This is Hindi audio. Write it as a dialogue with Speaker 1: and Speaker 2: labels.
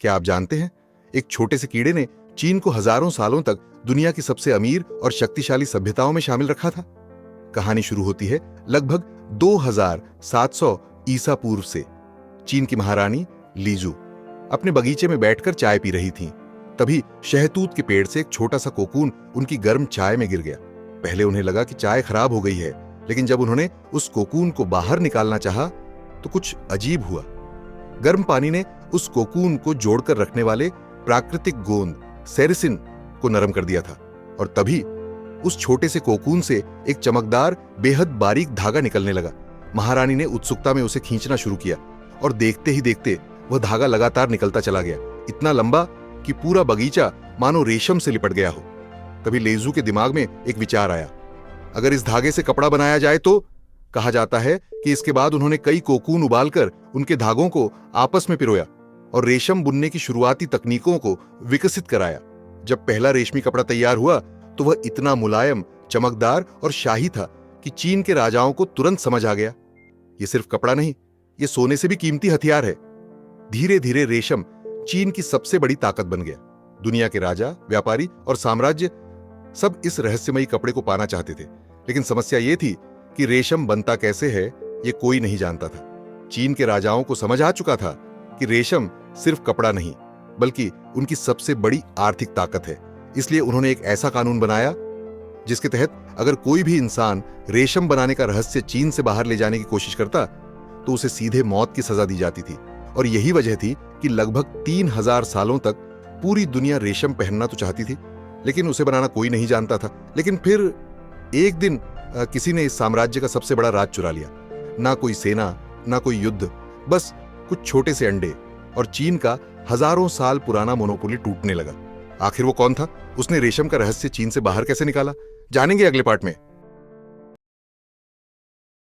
Speaker 1: क्या आप जानते हैं, एक छोटे से कीड़े ने चीन को हजारों सालों तक दुनिया की सबसे अमीर और शक्तिशाली सभ्यताओं में शामिल रखा था। कहानी शुरू होती है लगभग 2700 ईसा पूर्व से। चीन की महारानी लीजू अपने बगीचे में बैठकर चाय पी रही थीं। तभी शहतूत के पेड़ से एक छोटा सा कोकून उनकी गर्म चाय में गिर गया। पहले उन्हें लगा कि चाय खराब हो गई है, लेकिन जब उन्होंने उस कोकून को बाहर निकालना चाहा तो कुछ अजीब हुआ। गर्म पानी ने उस कोकून को जोड़कर रखने वाले प्राकृतिक गोंद सेरिसिन को नरम कर दिया था, और तभी उस छोटे से कोकून से एक चमकदार बेहद बारीक धागा निकलने लगा। महारानी ने उत्सुकता में उसे खींचना शुरू किया, और देखते ही देखते वह धागा लगातार निकलता चला गया, इतना लंबा कि पूरा बगीचा मानो रेशम से लिपट गया हो। तभी लेजू के दिमाग में एक विचार आया, अगर इस धागे से कपड़ा बनाया जाए तो। कहा जाता है कि इसके बाद उन्होंने कई कोकून उबालकर उनके धागों को आपस में पिरोया और रेशम बुनने की शुरुआती तकनीकों को विकसित कराया। जब पहला रेशमी कपड़ा तैयार हुआ तो वह इतना मुलायम, चमकदार और शाही था कि चीन के राजाओं को तुरंत समझ आ गया, यह सिर्फ कपड़ा नहीं, यह सोने से भी कीमती हथियार है। धीरे धीरे रेशम चीन की सबसे बड़ी ताकत बन गया। दुनिया के राजा, व्यापारी और साम्राज्य सब इस रहस्यमयी कपड़े को पाना चाहते थे, लेकिन समस्या यह थी कि रेशम बनता कैसे है यह कोई नहीं जानता था। चीन के राजाओं को समझ आ चुका था कि रेशम सिर्फ कपड़ा नहीं, बल्कि उनकी सबसे बड़ी आर्थिक ताकत है। इसलिए उन्होंने एक ऐसा कानून बनाया जिसके तहत अगर कोई भी इंसान रेशम बनाने का रहस्य चीन से बाहर ले जाने की कोशिश करता तो उसे सीधे मौत की सजा दी जाती थी। और यही वजह थी कि लगभग 3000 सालों तक पूरी दुनिया रेशम पहनना तो चाहती थी, लेकिन उसे बनाना कोई नहीं जानता था। लेकिन फिर एक दिन किसी ने इस साम्राज्य का सबसे बड़ा राज चुरा लिया। ना कोई सेना, ना कोई युद्ध, बस कुछ छोटे से अंडे, और चीन का हजारों साल पुराना मोनोपोली टूटने लगा। आखिर वो कौन था? उसने रेशम का रहस्य चीन से बाहर कैसे निकाला? जानेंगे अगले पार्ट में।